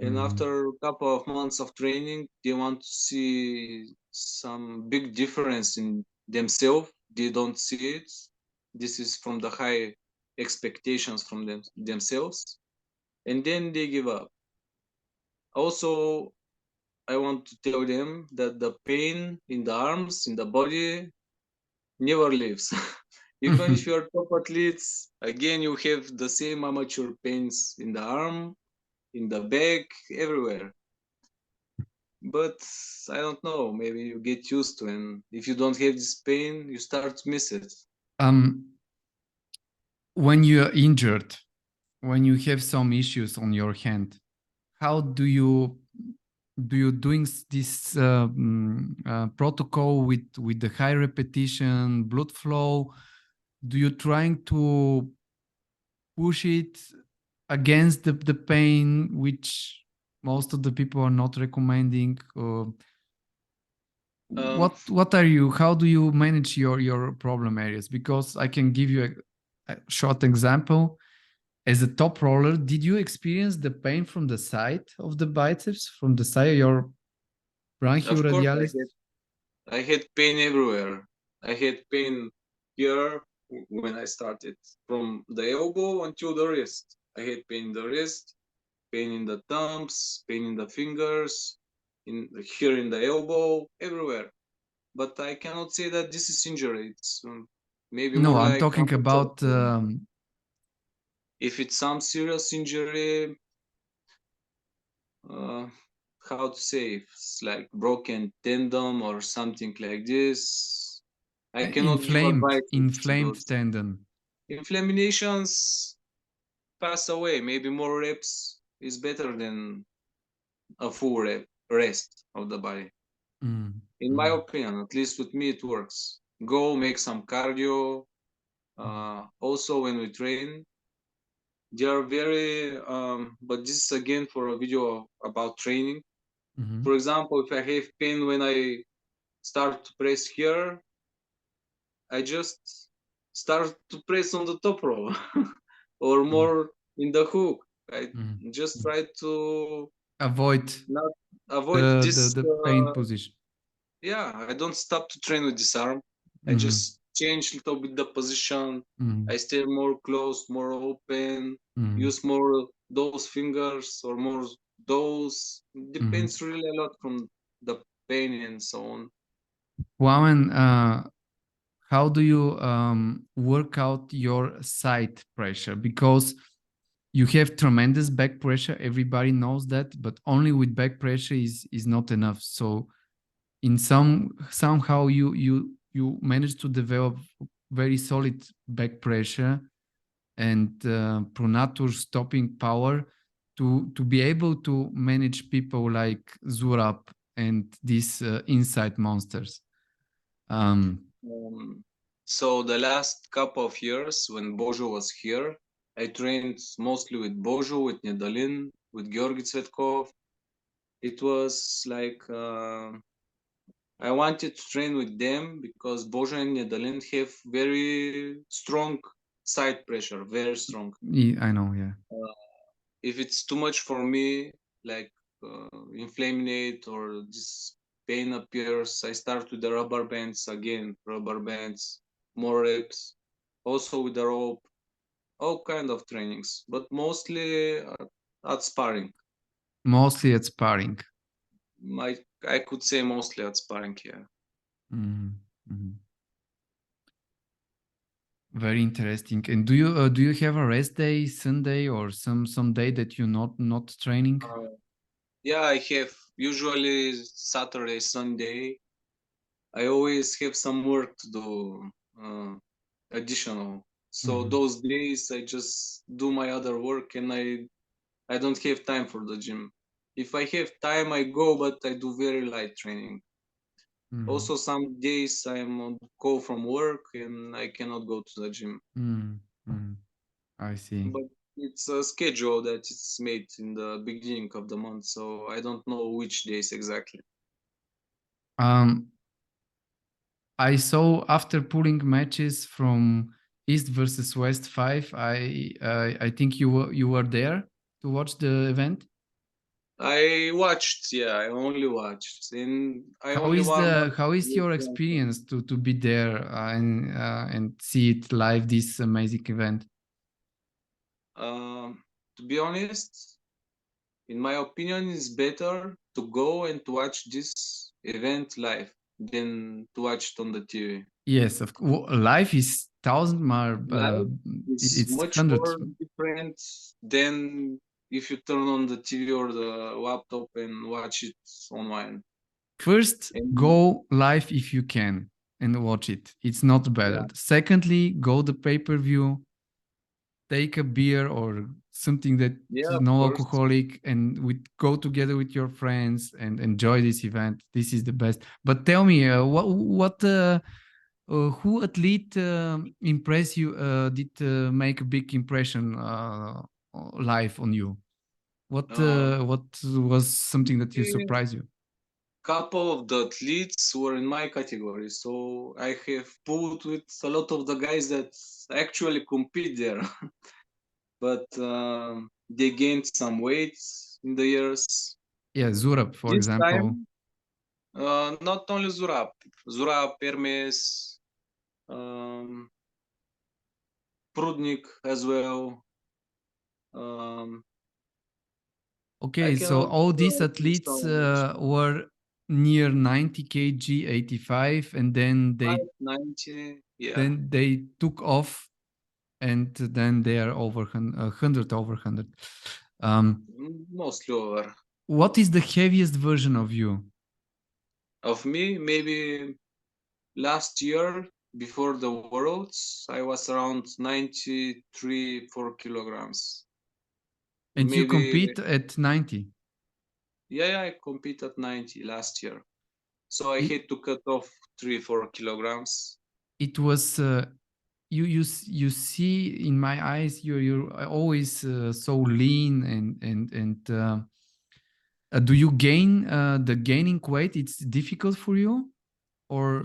Speaker 2: And after a couple of months of training, they want to see some big difference in themselves. They don't see it. This is from the high expectations from themselves, and then they give up. Also, I want to tell them that the pain in the arms, in the body, never leaves. Even if you're top athletes, again, you have the same amateur pains in the arm, in the back, everywhere. But I don't know, maybe you get used to it. And if you don't have this pain, you start to miss it.
Speaker 1: um, when you're injured, when you have some issues on your hand, how do you doing this protocol with the high repetition blood flow? Do you trying to push it against the pain, which most of the people are not recommending?
Speaker 2: Um,
Speaker 1: What are you? How do you manage your problem areas? Because I can give you a short example. As a top roller, did you experience the pain from the side of the biceps, from the side of your
Speaker 2: of course,
Speaker 1: brachioradialis?
Speaker 2: I had pain everywhere. I had pain here when I started, from the elbow until the wrist. I had pain in the wrist, pain in the thumbs, pain in the fingers, in here in the elbow, everywhere. But I cannot say that this is injury. It's maybe
Speaker 1: No,
Speaker 2: more
Speaker 1: I'm
Speaker 2: like
Speaker 1: talking
Speaker 2: amateur
Speaker 1: about
Speaker 2: pain. If it's some serious injury, uh, how to say, if it's like broken tendon or something like this, I cannot give advices to
Speaker 1: inflamed
Speaker 2: those.
Speaker 1: tendon.
Speaker 2: Inflammations pass away. Maybe more reps is better than a full rest of the body.
Speaker 1: Mm,
Speaker 2: In my
Speaker 1: mm,
Speaker 2: opinion, at least with me, it works. Go make some cardio.
Speaker 1: mm,
Speaker 2: Also, when we train, they are very, but this is again for a video about training.
Speaker 1: mhm,
Speaker 2: For example, if I have pain when I start to press here, I just start to press on the top row or
Speaker 1: mm,
Speaker 2: more in the hook. I
Speaker 1: mm.
Speaker 2: just try to
Speaker 1: Avoid
Speaker 2: not avoid this.
Speaker 1: the pain position.
Speaker 2: Yeah, I don't stop to train with this arm. I
Speaker 1: Mhm,
Speaker 2: just change a little bit the position. I
Speaker 1: mhm,
Speaker 2: stay more closed, more open,
Speaker 1: mhm,
Speaker 2: use more those fingers or more those.
Speaker 1: mhm.
Speaker 2: Depends really a lot from the pain and so on.
Speaker 1: Woman, how do you work out your side pressure? Because you have tremendous back pressure. Everybody knows that, but only with back pressure is not enough. So in somehow you manage to develop very solid back pressure and pronator stopping power to be able to manage people like Zurab and these inside monsters. Um,
Speaker 2: Um, So the last couple of years when Bojo was here, I trained mostly with Bojo, with Nedalin, with Georgi Cvetkov. It was like I wanted to train with them because Bojo and Nedalin have very strong side pressure, very strong.
Speaker 1: I know, yeah.
Speaker 2: If it's too much for me, like inflaminate or this pain appears, I start with the rubber bands again, rubber bands, more reps, also with the rope, all kind of trainings, but mostly at sparring.
Speaker 1: Mostly at sparring.
Speaker 2: I could say mostly at sparring, yeah.
Speaker 1: Mhm, mhm. Very interesting. And do you have a rest day, Sunday, or some day that you're not training?
Speaker 2: Yeah, I have usually Saturday, Sunday. I always have some work to do, additional. So
Speaker 1: Mhm,
Speaker 2: those days I just do my other work and I don't have time for the gym. If I have time, I go, but I do very light training.
Speaker 1: mhm,
Speaker 2: Also, some days I'm on call from work and I cannot go to the gym.
Speaker 1: mhm, mhm. I see.
Speaker 2: But it's a schedule that it's made in the beginning of the month, so I don't know which days exactly.
Speaker 1: Um, I saw after pulling matches from East versus West 5. I think you were there to watch the event.
Speaker 2: I watched, yeah, I only watched, and I only warm up
Speaker 1: How is
Speaker 2: with
Speaker 1: your
Speaker 2: them.
Speaker 1: experience to be there and see it live, this amazing event?
Speaker 2: To be honest, in my opinion, it's better to go and to watch this event live than to watch it on the TV.
Speaker 1: Yes, live is thousand more.
Speaker 2: Live is
Speaker 1: It's
Speaker 2: much
Speaker 1: hundreds.
Speaker 2: more different than if you turn on the TV or the laptop and watch it online.
Speaker 1: First,
Speaker 2: And
Speaker 1: go live if you can and watch it. It's not better.
Speaker 2: yeah,
Speaker 1: Secondly, go the pay-per-view, take a beer or something that
Speaker 2: yeah,
Speaker 1: is
Speaker 2: of
Speaker 1: no
Speaker 2: course.
Speaker 1: alcoholic, and go together with your friends and enjoy this event. This is the best. But tell me, what who athlete impress you? Did make a big impression live on you? What was something that you
Speaker 2: Maybe
Speaker 1: surprised you?
Speaker 2: couple of the athletes were in my category, so I have pulled with a lot of the guys that actually compete there, but they gained some weight in the years.
Speaker 1: Yeah, Zurab, for
Speaker 2: This
Speaker 1: example.
Speaker 2: time, not only Zurab, Hermes, um, Prudnik as well. Um, I
Speaker 1: Okay, so
Speaker 2: cannot
Speaker 1: all these
Speaker 2: list
Speaker 1: athletes
Speaker 2: how much.
Speaker 1: were near 90 kg, 85, and then
Speaker 2: 590, yeah,
Speaker 1: they took off, and then they are over 100 over 100.
Speaker 2: mostly over.
Speaker 1: What is the heaviest version of you?
Speaker 2: Of me, maybe last year before the Worlds, I was around 93, 4 kilograms.
Speaker 1: And you
Speaker 2: Maybe,
Speaker 1: compete at 90.
Speaker 2: yeah, I compete at 90 last year. So I
Speaker 1: It,
Speaker 2: had to cut off 3, 4 kilograms.
Speaker 1: it was you see in my eyes you're always so lean and do you gain the gaining weight? It's difficult for you, or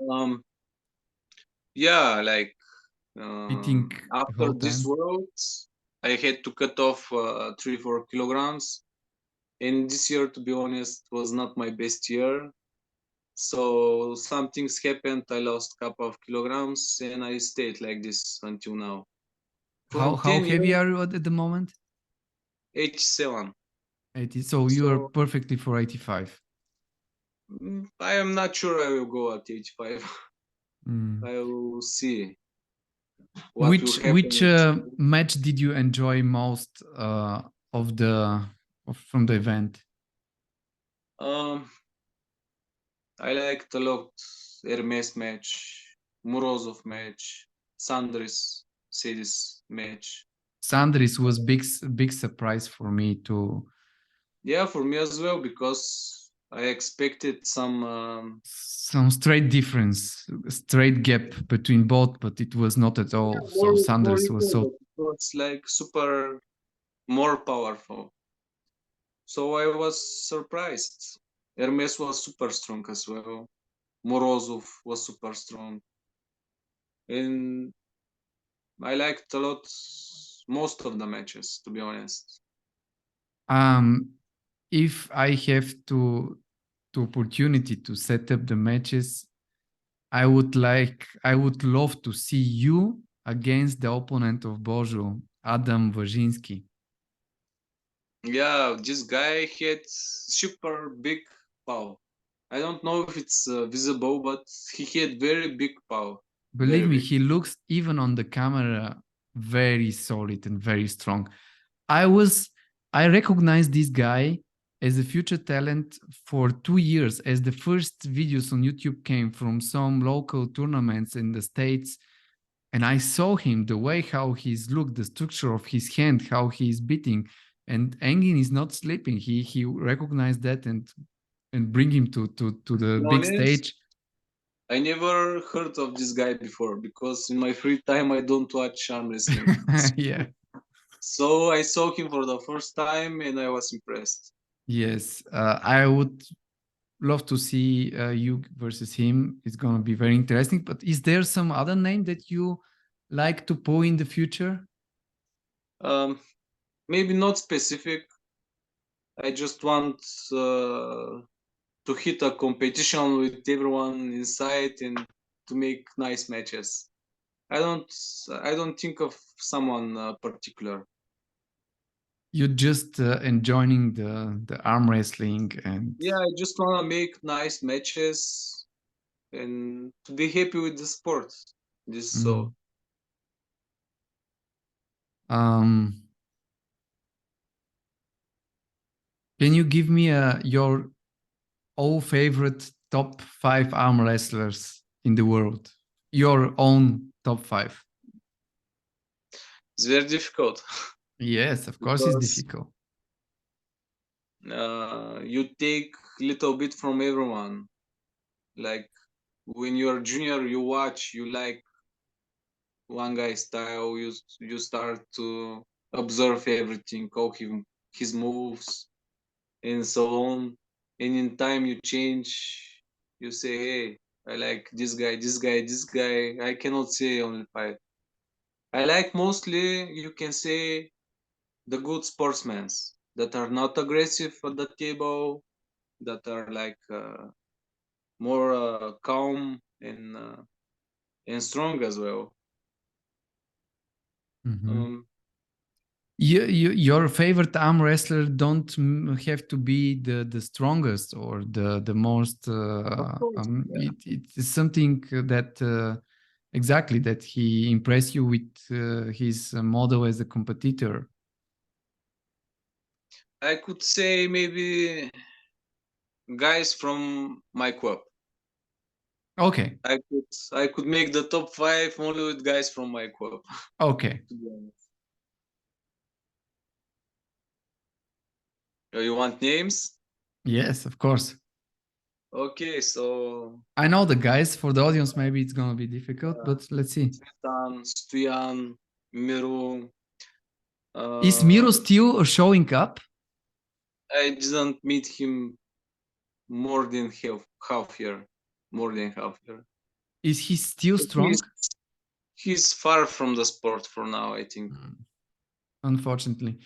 Speaker 2: Um, yeah, like
Speaker 1: eating the
Speaker 2: after
Speaker 1: whole
Speaker 2: this
Speaker 1: time?
Speaker 2: Worlds, I had to cut off 3, 4 kilograms. And this year, to be honest, was not my best year. So some things happened. I lost a couple of kilograms, and I stayed like this until now. From
Speaker 1: How
Speaker 2: 10
Speaker 1: heavy
Speaker 2: years,
Speaker 1: are you at the moment?
Speaker 2: 87.
Speaker 1: 80. So you are
Speaker 2: So
Speaker 1: perfectly for 85.
Speaker 2: I am not sure I will go at 85.
Speaker 1: Mm.
Speaker 2: I will see what will
Speaker 1: Which
Speaker 2: happen.
Speaker 1: match did you enjoy most from the event?
Speaker 2: Um, I liked a lot Hermes match, Morozov match, Sandris Sedis match.
Speaker 1: Sandris was big surprise for me too.
Speaker 2: Yeah, for me as well because I expected
Speaker 1: some straight difference, straight gap between both, but it was not at all. So
Speaker 2: more
Speaker 1: Sanders was
Speaker 2: equal,
Speaker 1: so.
Speaker 2: but it was like super more powerful. So I was surprised. Hermes was super strong as well. Morozov was super strong, and I liked a lot most of the matches, to be honest.
Speaker 1: If I have to opportunity to set up the matches, I would love to see you against the opponent of Bojo, Adam Wawrzynski.
Speaker 2: Yeah, this guy had super big power. I don't know if it's visible, but he had very big power.
Speaker 1: Believe
Speaker 2: Very
Speaker 1: me,
Speaker 2: big.
Speaker 1: he looks even on the camera very solid and very strong. I recognized this guy as a future talent for 2 years, as the first videos on YouTube came from some local tournaments in the States. And I saw him, the way how he's looked, the structure of his hand, how he's beating. And Engin is not sleeping. He recognized that and bring him to
Speaker 2: To
Speaker 1: the
Speaker 2: be
Speaker 1: big
Speaker 2: honest,
Speaker 1: stage.
Speaker 2: I never heard of this guy before because in my free time I don't watch arm wrestling.
Speaker 1: Yeah.
Speaker 2: So I saw him for the first time and I was impressed.
Speaker 1: Yes, I would love to see you versus him. It's going to be very interesting. But is there some other name that you like to pull in the future?
Speaker 2: Um, Maybe not specific. I just want to hit a competition with everyone inside and to make nice matches. I don't I don't think of someone particular.
Speaker 1: You're just enjoying the arm wrestling and.
Speaker 2: Yeah, I just want to make nice matches and to be happy with the sport. This
Speaker 1: Mm.
Speaker 2: so
Speaker 1: Um, can you give me your all favorite top 5 arm wrestlers in the world? Your own top 5.
Speaker 2: it's very difficult
Speaker 1: Yes, of course it's
Speaker 2: because
Speaker 1: difficult.
Speaker 2: you take little bit from everyone. Like when you're junior, you watch, you like one guy's style, you start to observe everything, how his moves and so on. And in time you change, you say, hey, I like this guy, this guy, this guy. I cannot say only five. I like mostly, you can say, the good sportsmen that are not aggressive at the table, that are like more calm and strong as well.
Speaker 1: Mhm.
Speaker 2: Um,
Speaker 1: Your favorite arm wrestler don't have to be the strongest or the most.
Speaker 2: of course, yeah.
Speaker 1: It's something that exactly that he impressed you with his model as a competitor.
Speaker 2: I could say maybe guys from my club.
Speaker 1: Okay,
Speaker 2: I could make the top five only with guys from my club.
Speaker 1: okay,
Speaker 2: To be honest. You want names?
Speaker 1: yes, of course.
Speaker 2: Okay, so
Speaker 1: I know the guys. For the audience, maybe it's gonna be difficult, but let's see.
Speaker 2: Cvetan, Stoyan, Miru.
Speaker 1: Is Miro
Speaker 2: Uh,
Speaker 1: still showing up?
Speaker 2: I didn't meet him more than half year, more than half year.
Speaker 1: Is he still
Speaker 2: He's
Speaker 1: strong?
Speaker 2: he's far from the sport for now, I think.
Speaker 1: Mm, unfortunately.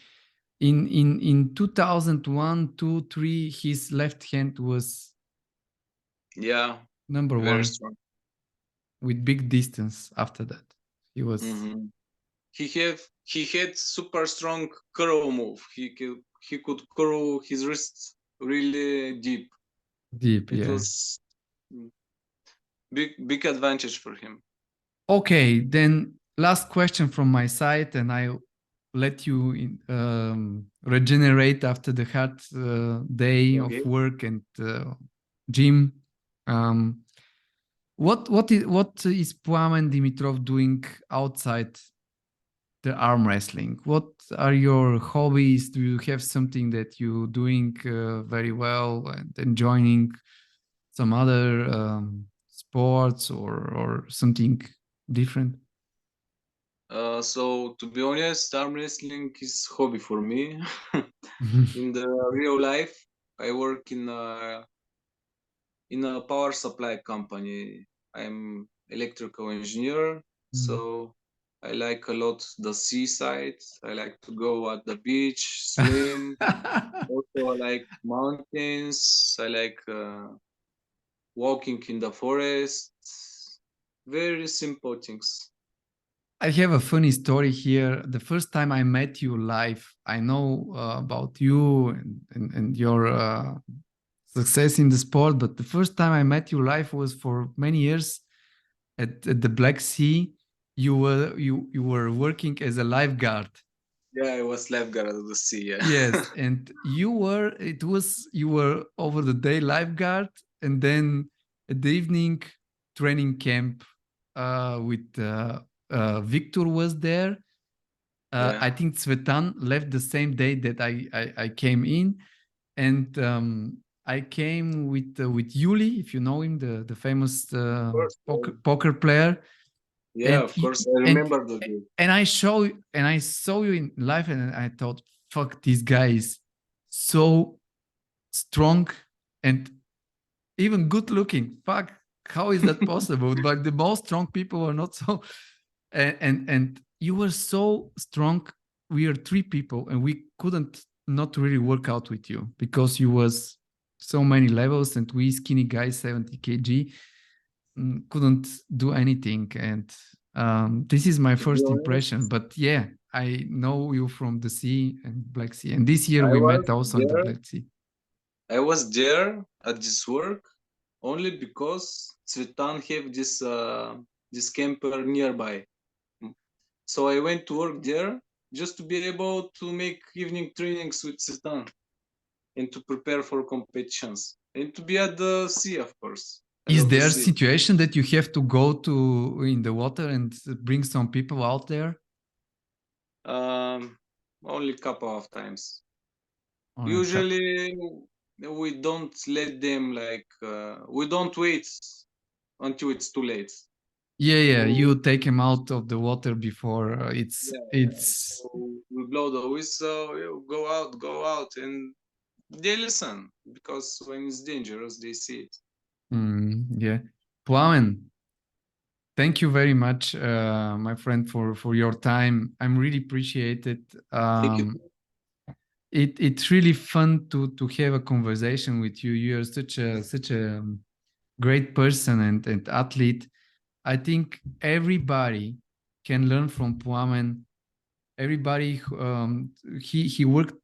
Speaker 1: In 2001, 2, 3, his left hand was
Speaker 2: Yeah,
Speaker 1: number
Speaker 2: very
Speaker 1: one
Speaker 2: strong.
Speaker 1: with big distance after that. He was
Speaker 2: Hmm. He had super strong curl move. He could curl his wrist really deep.
Speaker 1: deep,
Speaker 2: It
Speaker 1: yeah.
Speaker 2: was big advantage for him.
Speaker 1: Okay, then last question from my side, and I'll let you regenerate after the hard day of
Speaker 2: Okay.
Speaker 1: work and gym. Um, what is Plamen Dimitrov doing outside the arm wrestling? What are your hobbies? Do you have something that you're doing very well and enjoying some other sports or something different?
Speaker 2: So to be honest, arm wrestling is hobby for me. In the real life, I work in a power supply company. I'm electrical engineer, so I like a lot the seaside. I like to go at the beach, swim. Also, I like mountains. I like walking in the forest. Very simple things.
Speaker 1: I have a funny story here. The first time I met you live, I know about you and your success in the sport, but the first time I met you live was for many years at the Black Sea. You were working as a lifeguard.
Speaker 2: Yeah, I was lifeguard at the sea. Yeah.
Speaker 1: Yes, and you were over the day lifeguard, and then at the evening training camp with Victor was there.
Speaker 2: Yeah.
Speaker 1: I think Cvetan left the same day that I came in, and I came with Yuli, if you know him, the famous
Speaker 2: Of course.
Speaker 1: poker player,
Speaker 2: Yeah,
Speaker 1: and
Speaker 2: of course. I
Speaker 1: and
Speaker 2: remember the day.
Speaker 1: and I saw you in life, and I thought, fuck, this guy is so strong and even good looking. Fuck, how is that possible? But the most strong people are not so. And you were so strong. We are three people, and we couldn't not really work out with you because you was so many levels, and we skinny guys, 70 kg, couldn't do anything. And this is my
Speaker 2: To be
Speaker 1: first impression.
Speaker 2: honest,
Speaker 1: But yeah, I know you from the sea and Black Sea, and this year
Speaker 2: I
Speaker 1: we
Speaker 2: was
Speaker 1: met also in the
Speaker 2: there.
Speaker 1: Black Sea.
Speaker 2: I was there at this work only because Cvetan have this camper nearby. So I went to work there just to be able to make evening trainings with Cvetan and to prepare for competitions and to be at the sea, of course. I
Speaker 1: Is
Speaker 2: love the
Speaker 1: there a
Speaker 2: sea.
Speaker 1: situation that you have to go to in the water and bring some people out there?
Speaker 2: Um, Only couple of times.
Speaker 1: All right.
Speaker 2: Usually, we don't let them we don't wait until it's too late.
Speaker 1: Yeah, yeah.
Speaker 2: We,
Speaker 1: You take him out of the water before
Speaker 2: yeah,
Speaker 1: it's.
Speaker 2: so we blow the whistle, you go out, and they listen because when it's dangerous, they see it.
Speaker 1: Yeah. Plamen, thank you very much, my friend, for your time. I'm really appreciate it.
Speaker 2: Thank you.
Speaker 1: It's really fun to have a conversation with you. You are such a great person and athlete. I think everybody can learn from Plamen. Everybody, he worked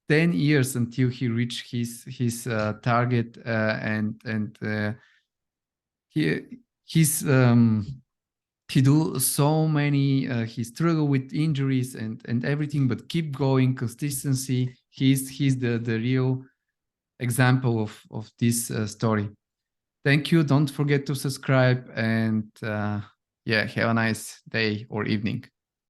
Speaker 1: 10 years until he reached his target, and he he's he do so many he struggle with injuries and everything, but keep going, consistency. He's the real example of this story. Thank you. Don't forget to subscribe, and yeah, have a nice day or evening.